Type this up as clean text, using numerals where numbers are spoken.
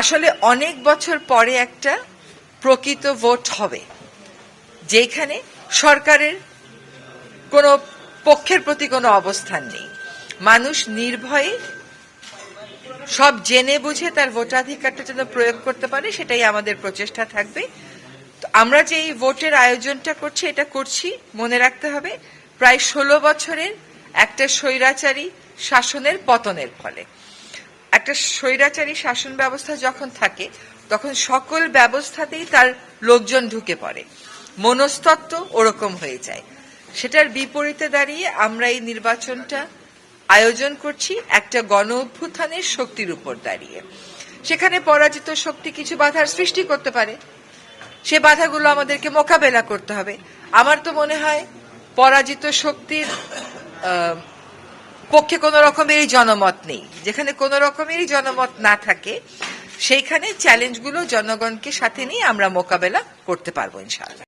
আসলে অনেক বছর পরে একটা প্রকৃত ভোট হবে, যেখানে সরকারের কোনো পক্ষের প্রতি কোনো অবস্থান নেই। মানুষ নির্ভয়ে সব জেনে বুঝে তার ভোটাধিকারটা যেন প্রয়োগ করতে পারে, সেটাই আমাদের প্রচেষ্টা থাকবে। আমরা যে এই ভোটের আয়োজনটা করছি, এটা করছি মনে রাখতে হবে প্রায় 16 বছরের একটা স্বৈরাচারী শাসনের পতনের ফলে। একটা স্বৈরাচারী শাসন ব্যবস্থা যখন থাকে, তখন সকল ব্যবস্থাতেই তার লোকজন ঢুকে পড়ে, মনস্তত্ত্ব ওরকম হয়ে যায়। সেটার বিপরীতে দাঁড়িয়ে আমরা এই নির্বাচনটা আয়োজন করছি একটা গণ অভ্যুত্থানের শক্তির উপর দাঁড়িয়ে। সেখানে পরাজিত শক্তি কিছু বাধার সৃষ্টি করতে পারে, সে বাধাগুলো আমাদেরকে মোকাবেলা করতে হবে। আমার তো মনে হয় পরাজিত শক্তির পক্ষে কোনো রকমেরই জনমত নেই। যেখানে কোনো রকমেরই জনমত না থাকে, সেইখানে চ্যালেঞ্জগুলো জনগণকে সাথে নিয়ে আমরা মোকাবেলা করতে পারবো ইনশাআল্লাহ।